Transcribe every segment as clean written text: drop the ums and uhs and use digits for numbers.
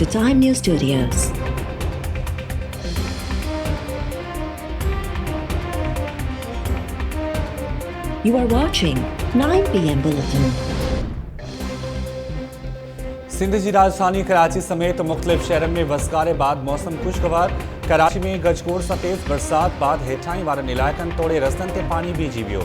the Time News Studios. You are watching 9 PM Bulletin. Sindh जी राजधानी कराची समेत मुख्तलिफ शहरनि में वसगारे बाद मौसम खुशगवार। कराची में गजगोड़ सां तेज़ बरसात बाद हेठाई वारनि इलाइक़नि तोड़े रस्तनि ते पानी बीहजी वियो।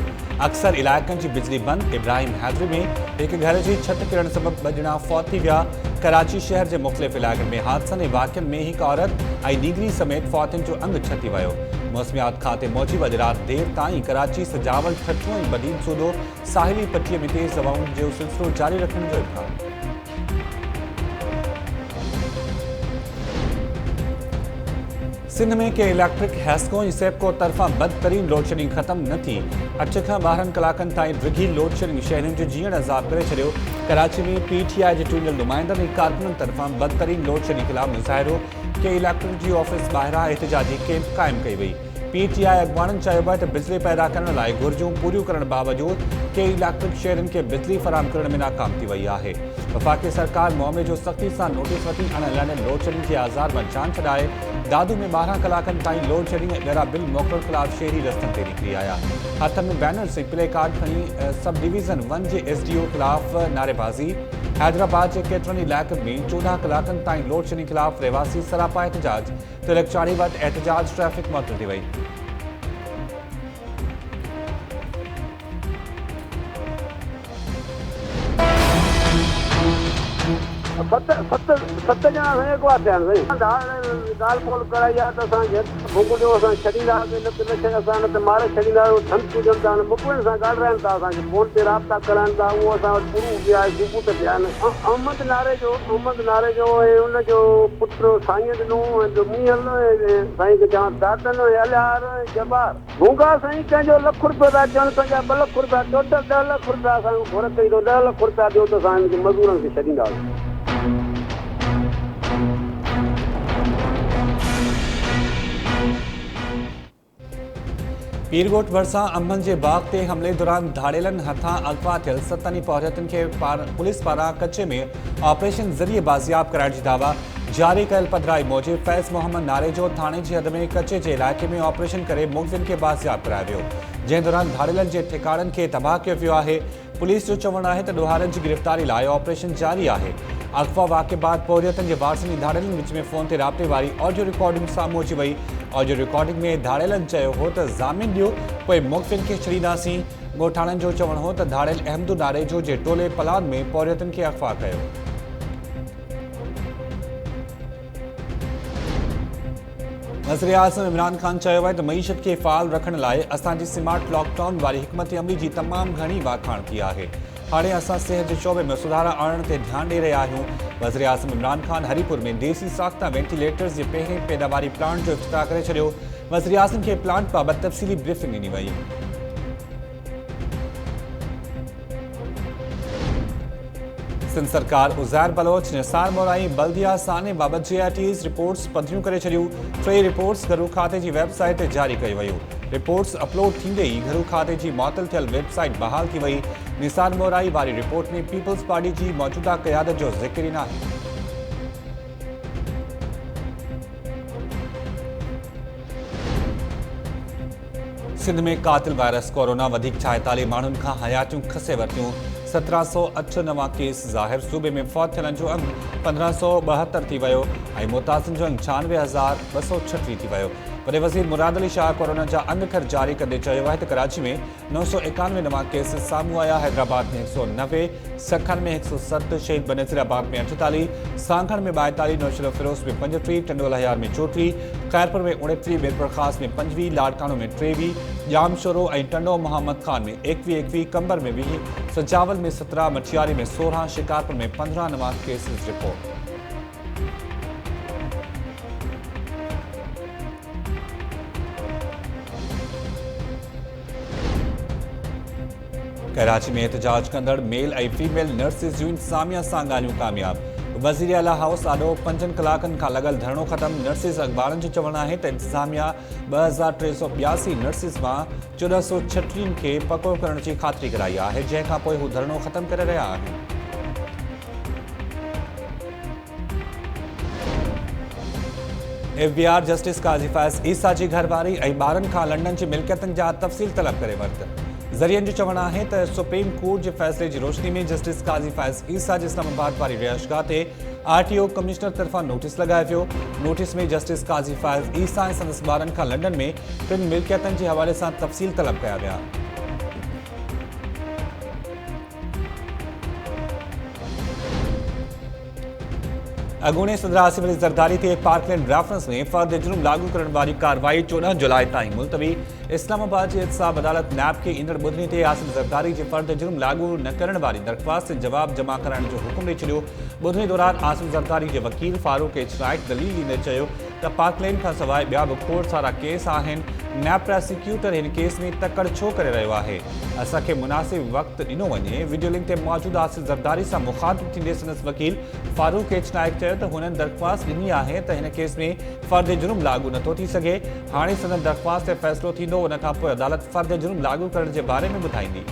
अक्सर इलाइक़नि जी बिजली बंद। इब्राहिम हैदरी में हिकु घर जी छत किरण सबबि ॿ ॼणा फौत थी विया। कराची शहर जे मुख्तलिफ इलाइक़नि में हादसनि ऐं वाक़िअनि में हिकु औरत ऐं नीगरी समेत फौतनि जो अंग छती वियो। मौसमियात खाते मूजिबि अॼु राति देर ताईं कराची सजावल ठठो ऐं बदीन सूदो साहिली पटीअ में तेज़ हवाउनि जो सिलसिलो जारी रखण जो इम्कान। सिंध में के इलेक्ट्रिक हैस्को ऐं सेप्को तरफ़ां बदतरीन लोड शेडिंग ख़त्म न थी। 8 खां 12 कलाकनि ताईं डिघी लोड शेडिंग शहरियुनि जो जीअण अज़ाब करे छॾियो। कराची में PTI जे चूंडियल नुमाइंदनि ऐं कारकुननि तरफ़ां बदतरीन लोड शेडिंग ख़िलाफ़ मुज़ाहिरो। के इलेक्ट्रिक जी ऑफिस ॿाहिरां एहतिजाजी कैंप क़ाइमु कई वई। PTI अॻवाननि चयो आहे त बिजली पैदा करण लाइ घुर्जूं पूरियूं करण बावजूदि के इलेक्ट्रिक शहरनि खे बिजली फराहम करण में नाकाम थी वई आहे। वफ़ाक़ी सरकार मामले जो सख़्ती सां नोटिस वठी अणिलयल लोड शेडिंग जे आज़ार मां जान छॾाए दादू में 12 कलाकनि ताईं लोड शेडिंग ऐं ॻरा बिल मोकिलण ख़िलाफ़ शहरी रस्तनि ते निकिरी आया। हथ में बैनर्स ऐं प्ले कार्ड खणी सब डिवीज़न 1 जे SDO ख़िलाफ़ नारेबाज़ी। हैदराबाद जे केतिरनि इलाइक़नि में 14 कलाकनि ताईं लोड शेडिंग ख़िलाफ़ रहवासी सरापा एहतिजाज। तिलकचाड़ी वटि एहतिजाज ट्रैफ़िक मुअतल थी वई। सत ॼणा साईं अॻिवा थिया आहिनि साईं। ॻाल्हि ॿोल कराई आहे त असांखे भुॻियो असां छॾींदासीं न त असां न त मारे छॾींदा धमकी ॾियनि था मुखबिरनि सां ॻाल्हाइनि था असांखे फोन ते राब्ता कराइनि था उहो असां वटि पूरो पिया आहे सबूत पिया आहिनि। अहमद नारे जो ऐं उनजो पुटु साईं ॾिनो मीहल साईं खे चवां दातन अलियार जबार भूंगा साईं कंहिंजो लख रुपया था चवनि पंहिंजा 2 लख रुपया टोटल 10 लख रुपया असांखे घुर कई थो 10 लख रुपया ॾियो त असां हिनखे मज़दूरनि खे छॾींदासीं। पीरगोट भरिसां अंबनि जे बाग ते हमले दौरान धाड़ेलनि हथां अगवा थियल 7 पौरियतुनि खे पुलिस पारां कचे में ऑपरेशन ज़रिए बाज़ियाब कराइण जी दावा। जारी कयल पधिराई मूजिबि फैज़ मोहम्मद नारे जो थाणे जी हद में कचे जे इलाइक़े में ऑपरेशन करे मुलज़िम खे बाज़ियाब करायो वियो, जंहिं दौरान धाड़ेलनि जे ठिकाणनि खे तबाह कयो वियो आहे। पुलिस जो चवणु आहे त ॾोहारनि जी गिरफ़्तारी लाइ ऑपरेशन जारी आहे। अगवा वाक़े बाद पौरियतनि जे वारसनि धाड़ेलनि विच में फ़ोन ते राब्ते वारी ऑडियो रिकॉर्डिंग साम्हूं अची वई। ऑडियो रिकॉर्डिंग में धाड़ेलनि चयो हो त ज़ामिन ॾियो पोइ मुख़बिन खे छॾींदासीं। ॻोठाणनि जो चवणु हो त धाड़ेल अहमदु नारे जो जे टोले पलान में पौरियतनि खे अगवा कयो। वज़ीर आज़म इमरान ख़ान चयो आहे त मईशत खे फ़ाल रखण लाइ असांजी स्मार्ट लॉकडाउन वारी हिकमत अमली जी तमामु घणी वाखाण थी आहे। हाणे असां सिहत जे शोबे में सुधारा आणण ते ध्यानु ॾेई रहिया आहियूं। वज़ीर आज़म इमरान ख़ान हरीपुर में देसी साख्ता वेंटिलेटर्स जे पहिरें पैदावारी प्लांट जो इफ़्तिताह करे छॾियो। वज़ीर आज़म खे प्लांट बाबति तफ़सीली ब्रीफिंग ॾिनी वई। सिंध सरकार उज़ैर बलोच, निसार मोराई, बल्दिया साने बाबति JITs रिपोर्ट्स पधिरियूं करे छॾियूं। 3 रिपोर्ट्स घरू खाते जी वेबसाइट ते जारी कई वयूं। रिपोर्ट्स अपलोड थींदे ई घरू खाते जी मुअतल थियल वेबसाइट बहाल थी वई। निसार मोराई वारी रिपोर्ट में पीपल्स पार्टी जी मौजूदा क़यादत जो ज़िक्र ई नाहे। सिंध में कातिल वायरस कोरोना वधीक 46 माण्हुनि खां हयातियूं खसे वरितियूं। 1708 नवां केस ज़ाहिर। सूबे में फौत थियलनि जो अंग 1572 थी वियो ऐं मुतासिन जो अंग 96,236 थी वियो। वॾे वज़ीर मुराद अली शाह कोरोना जा अंग खर जारी कंदे चयो आहे त कराची में 991 नवां केस साम्हूं आया। हैदराबाद में 190, सखन में 107, शहीद बनज़ीराबाद में 48, सांखड़ में 42, नौशरो फिरोज में 35, टंडोला हयार में 34, खैरपुर में 29, मीरपुर ख़ास में 25, लाड़कानो में 23, जामशोरो ऐं टंडो मोहम्मद खान में 21, कंबर में 20, सजावल में 17, मठियारी में 16, शिकारपुर में 15 नवां केसेस रिपोर्ट। कराची में एहतजाज कंदड़ मेल ऐं फीमेल नर्सिस जूं इंतज़ामिया सां ॻाल्हियूं कामयाब। वज़ीर आला हाउस ॾाढो 5 कलाकनि खां लॻल धरणो ख़त्म। नर्सिस अख़बारनि जो चवणु आहे त इंतज़ामिया 2382 नर्सिस मां 1436 खे पको करण जी ख़ातिरी कराई आहे, जंहिंखां पोइ हू धरणो ख़त्म करे रहिया आहिनि। FBR जस्टिस काज़ी फैज़ ईसा जी घरवारी ऐं ॿारनि खां लंडन जी मिल्कियतुनि जा तफ़सील तलब करे वरित। ज़रियनि जो चवणु आहे त सुप्रीम कोर्ट जे फ़ैसिले जी रोशनी में जस्टिस काज़ी फैज़ ईसा जी इस्लामाबाद वारी रिहाइशगाह ते RTO कमिश्नर तरफ़ां नोटिस लॻायो वियो। नोटिस में जस्टिस काज़ी फैज़ ईसा ऐं संदसि ॿारनि खां लंडन में टिनि मिल्कियतुनि जे हवाले सां तफ़सील तलब कया विया। अॻूणे सदर आसिफ अली ज़रदारी ते पार्कलैंड रेफरेंस में फ़र्द जुर्म लागू करण वारी कार्रवाई 14 जुलाई ताईं मुलतवी। इस्लामाबाद जी एहतसाब अदालत नैब खे ईंदड़ ॿुधनी ते आसिफ ज़रदारी जे फ़र्द जुर्म लागू न करण वारी दरख़्वास्त ते जवाब जमा कराइण जो हुकुम ॾेई छॾियो। ॿुधनी दौरान आसिफ ज़रदारी जे वकील फारूक एच नाइक दलील ॾींदे चयो त पार्कलैंड खां सवाइ ॿिया बि खोड़ सारा केस आहिनि। नैब प्रोसिक्यूटर हिन केस में तकड़ छो करे रहियो आहे? असांखे मुनासिब वक़्तु ॾिनो वञे। वीडियो लिंक ते मौजूदु आसिफ ज़रदारी सां मुख़ातिब थींदे संदसि वकील फारूक एच नाइक चयो त हुननि दरख़्वास्त ॾिनी आहे त हिन केस में फ़र्द जुर्म लागू नथो थी सघे। हाणे संदनि दरख़्वास्त ते फ़ैसिलो थींदो, उन खां पोइ अदालत फ़र्द जुर्म लागू करण जे बारे में ॿुधाईंदी।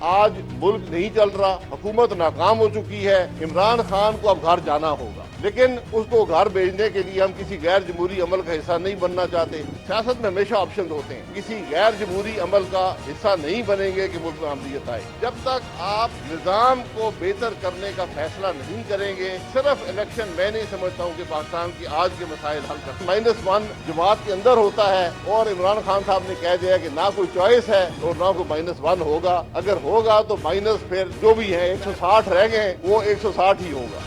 आज मुल्क नहीं चल रहा, हुकूमत नाकाम हो चुकी है। इमरान खान को अब घर जाना होगा, लेकिन उसको घर भेजने के लिए हम किसी गैर जमहूरी अमल का हिस्सा नहीं बनना चाहते। सियासत में हमेशा ऑप्शन होते हैं, किसी गैर जमहूरी अमल का हिस्सा नहीं बनेंगे कि मुल्क में अमलीत आए। जब तक आप निज़ाम को बेहतर करने का फैसला नहीं करेंगे, सिर्फ इलेक्शन मैं नहीं समझता हूँ कि पाकिस्तान की आज के मसाइल हल कर। -1 जमात के अंदर होता है और इमरान खान साहब ने कह दिया कि ना कोई चॉइस है और ना कोई -1 होगा। अगर होगा तो माइनस फिर जो भी है 160 रह गए, वो 160 ही होगा।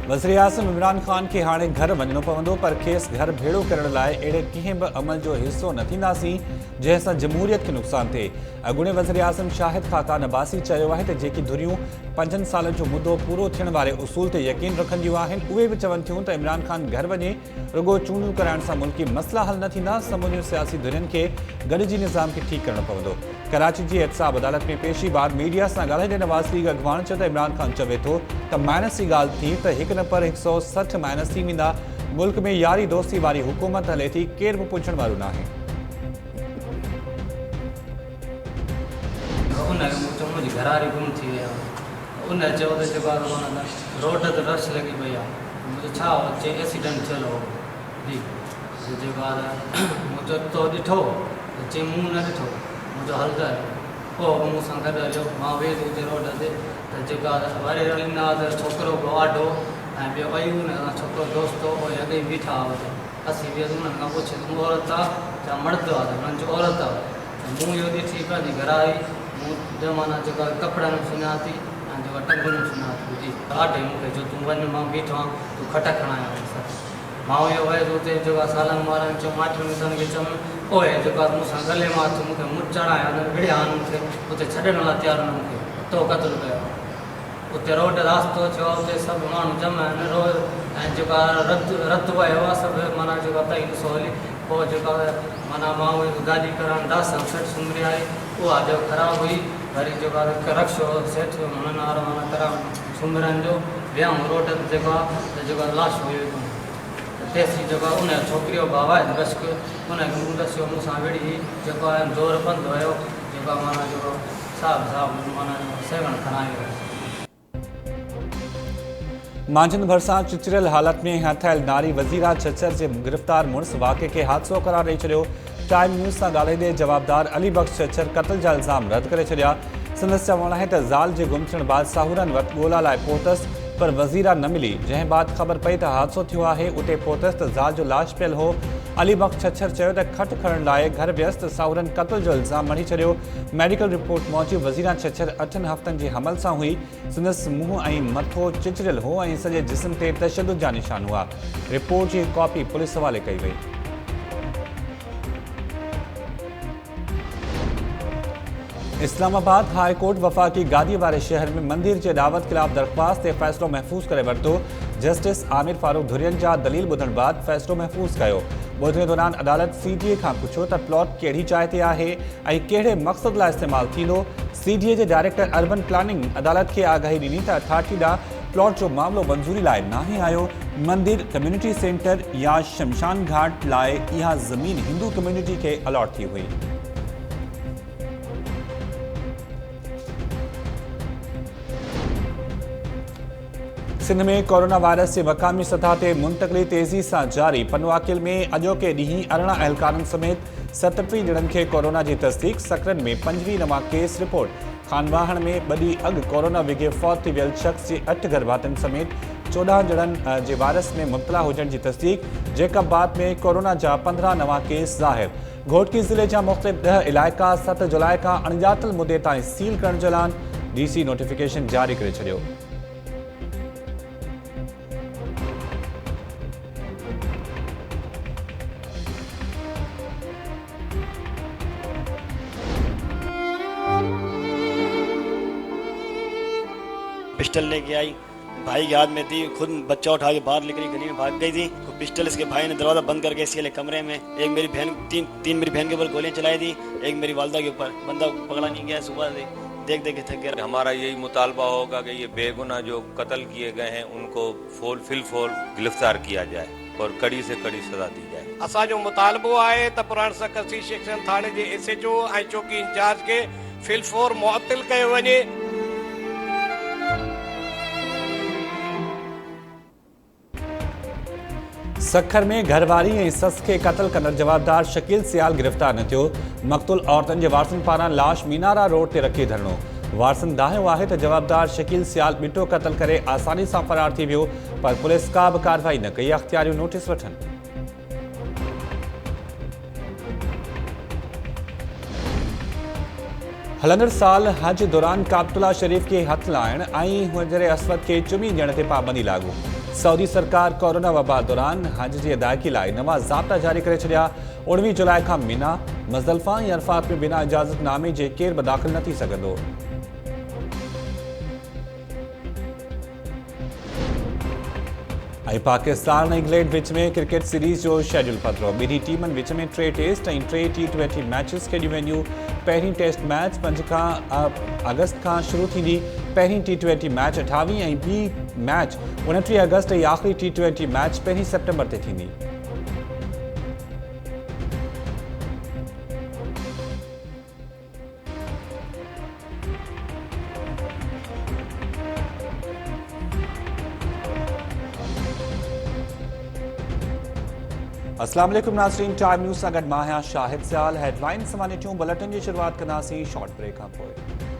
वज़ीर आज़म इमरान खान खे हाणे घर वञणो पवंदो, पर खेसि घर भेड़ो करण लाइ अहिड़े कंहिं बि अमल जो हिसो न थींदासीं जंहिंसां जमहूरियत खे नुक़सानु थिए। अॻूणे वज़ीर आज़म शाहिद ख़ाक़ान अब्बासी चयो आहे त जेकी धुरियूं 5 सालनि जो मुदो पूरो थियण वारे उसूल ते यकीन रखंदियूं आहिनि, उहे बि चवनि थियूं त इमरान खान घर वञे। रुॻो चूंडियूं कराइण सां मुल्की मसइला हल न थींदा, समूरियूं सियासी धुरियुनि खे गॾिजी निज़ाम खे ठीकु करणो पवंदो। कराची जी एहतसाब अदालत में पेशी बाद मीडिया सां ॻाल्हाईंदे नवाज़ लीग अॻवान चयो त इमरान खान चवे थो त माइनस जी ॻाल्हि थी त 1 न पर 160 माइनस थी वेंदा। मुल्क में यारी दोस्ती वारी हुकूमत हले थी, केरु बि पुछण वारो न आहे। मुंहिंजी घरारी गुम थी वई आहे। उन चयो त जेको आहे माना रोड ते रश लॻी पई आहे। मुंहिंजो छा चई एक्सीडेंट थियल हो जी। जेको आहे मुंहिंजो तो ॾिठो त चई मूं न ॾिठो, मुंहिंजो हल कयो। पोइ मूं सां गॾु हलियो, मां वेठो हुते रोड ते त जेको आहे वरी ईंदा त छोकिरो बि आडो ऐं ॿियो अयूं न छोकिरो दोस्त हो अॻे बीठा हुआ। असीं बि उन्हनि खां पुछे तूं औरत आहे या मर्द आहे? त हुननि जो औरत आहे। मूं इहो ॾिठी पंहिंजी घरारी, मूं माना जेको आहे कपिड़नि में सुञाती ऐं जेको टंगुनि में सुञाती जी। आडे मूंखे जो तूं वञ, मां बीठो आहियां, तूं खट खणाया। मां इहो वियुसि हुते जेको आहे सालनि वारनि चयो माइटनि मिटनि खे चयमि, पोइ जेको आहे मूंसां गले मां हथ मूंखे मुंहुं चढ़ाया विड़िया मूंखे उते छॾण लाइ तयारु न, मूंखे तो क़तलु कयो। उते रोड रास्तो थियो, उते सभु माण्हू जमा आहिनि रोज़ ऐं जेको आहे रत वियो आहे सभु माना जेको आहे तई ॾिसो हली। पोइ जेको आहे माना मां उहे गाॾी करणु दास सेठ सुम्हरी आई, उहा जो ख़राबु हुई। वरी जेको आहे रक्शो सेठ हुननि वारो माना करां सुम्हरनि जो वियाऊं रोड ते जेको आहे त जेको आहे लाश हुई तेसी जेको आहे उन छोकिरी जो भाउ आहे बश्क, उनखे मूं ॾसियो मूंसां विड़ी जेको आहे ज़ोर बंदि हुयो। जेको आहे माना जेको साहिबु माना सेवण खणायो। मांझंदि भरिसां चिचरियल हालत में हथियल नारी वज़ीरा छछर जे गिरफ़्तार मुड़ुस वाक़े खे हादसो करार ॾेई छॾियो। टाइम न्यूज़ सां ॻाल्हाईंदे जवाबदार अली बख़्श छछर क़त्ल जा इल्ज़ाम रद्द करे छॾिया। संदसि चवणु आहे त ज़ाल जे गुम थियण बाद साहुरनि वटि ॻोल्हा लाइ पहुतसि, पर वज़ीरा न मिली। जंहिं बाद ख़बर पई त हादसो थियो आहे, उते पहुतसि त ज़ाल जो लाश पियल हो। अली बख़्श छछर चयो त खट खणण लाइ घर वियसि त साहुरनि क़त्ल जो इल्ज़ाम मढ़ी छॾियो। मेडिकल रिपोर्ट मूजिबि वज़ीरा छछर 8 हफ़्तनि जे हमल सां हुई। संदसि मुंहुं ऐं मथो चिचरियल हो ऐं सॼे जिस्म ते तशद्दुद जा निशान हुआ। रिपोर्ट जी कॉपी पुलिस हवाले कई वई। इस्लामाबाद हाई कोर्ट वफ़ाक़ी गादी वारे शहर में मंदिर जे दावत ख़िलाफ़ दरख़्वास्त ते फ़ैसिलो महफ़ूज़ करे वरितो। जस्टिस आमिर फारूक धुरियन जा दलील ॿुधण बाद फ़ैसिलो महफ़ूज़ कयो। ॿुधणे दौरान अदालत CDA खां पुछियो त प्लॉट कहिड़ी जाइ ते आहे ऐं कहिड़े मक़सद लाइ इस्तेमालु थींदो। CDA जे डायरेक्टर अर्बन प्लानिंग अदालत खे आगाही ॾिनी त अथॉरिटी ॾांहुं प्लॉट जो मामिलो मंज़ूरी लाइ नाहे आयो। मंदिर, कम्युनिटी सेंटर या शमशान घाट लाइ इहा ज़मीन हिंदू कम्युनिटी खे अलॉट थी हुई। सिंध में कोरोना वायरस से मकामी सतह ते मुंतकली तेज़ी सां जारी। पनवाकिल में अॼोके ॾींहुं 18 अहलकारनि समेत 37 ॼणनि खे कोरोना जी तस्दीक। सकरन में 25 नवां केस रिपोर्ट। खानवाहण में 2 ॾींहं अॻु कोरोना विघे फौत थी वियल शख़्स जे 8 गर्भातनि समेत 14 ॼणनि जे वायरस में मुब्तला हुजण जी तस्दीक। जैकबाद में कोरोना जा 15 नवां केस ज़ाहिर। घोटकी ज़िले जा मुख़्तलिफ़ 10 इलाइक़ा 7 जुलाई खां अणॼातल मुदे ताईं सील करण जो ऐलान। DC नोटिफिकेशन जारी करे छॾियो। पिस्टल लेके आई, भाई के हाथ में थी, खुद बच्चा उठा के बाहर निकली, गली में भाग गई थी। तो पिस्टल इसके भाई ने दरवाजा बंद करके इसके लिए कमरे में एक मेरी बहन तीन मेरी बहन के ऊपर गोलियां चलाई थी, एक मेरी वालदा के ऊपर। बंदा पकड़ा नहीं गया, सुबह से देख के थक गया। हमारा यही मुतालबा होगा कि ये बेगुनाह जो कत्ल किए गए हैं उनको फिलफोल गिरफ्तार किया जाए और कड़ी से कड़ी सजा दी जाए। असांजो मुतालबो आहे त पुराण सकसी सेक्शन थाणे जे SHO ऐं चौकी इंचार्ज के फिलफोर मुअत्तिल कयो वञे। सखर में घरवारी ऐं सस खे क़त्ल कंदड़ जवाबदार शकील सियाल गिरफ़्तार न थियो। मक़तूल औरतुनि जे वारसनि पारां लाश मीनारा रोड ते रखी धरणो। वारसनि दाहियो आहे त जवाबदार शकील सियाल ॿिटो क़त्ल करे आसानी सां फ़रार थी वियो, पर पुलिस का बि कार्रवाई न कई। अख़्तियारियूं नोटिस वठनि। हलंदड़ साल हज दौरान काबतुल्ला शरीफ के हथ लाइण ऐं हुजर असवद के चुमी ॾियण ते पाबंदी लागू। सऊदी सरकार कोरोना वबा दौरान हज जी अदायगी लाइ नवां ज़ाब्ता जारी करे छॾिया। 19 जुलाई खां मिना, मुज़दलिफ़ा ऐं अरफात में बिना इजाज़तनामे जे केर बि दाख़िल न थी सघंदो। ऐं पाकिस्तान ऐं इंग्लैंड विच में क्रिकेट सीरीज़ जो शेड्यूल पधिरो। ॿिन्ही टीमनि विच में 3 टेस्ट ऐं 3 T20 मैचिस खेॾियूं वेंदियूं। पहिरीं टेस्ट मैच 5 अगस्त खां शुरू थींदी। पहिरीं T20 मैच 28 ऐं ॿी मैच 29 अगस्त ऐं आख़िरी T20 मैच 1 सेप्टेम्बर ते थींदी। अस्सलाम वालेकुम नाज़रीन, टाइम न्यूज़ सां गॾु मां आहियां शाहिद सियाल। हेडलाइन समानेटियूं बुलेटिन जी शुरूआत कंदासीं शॉर्ट ब्रेक खां पोइ।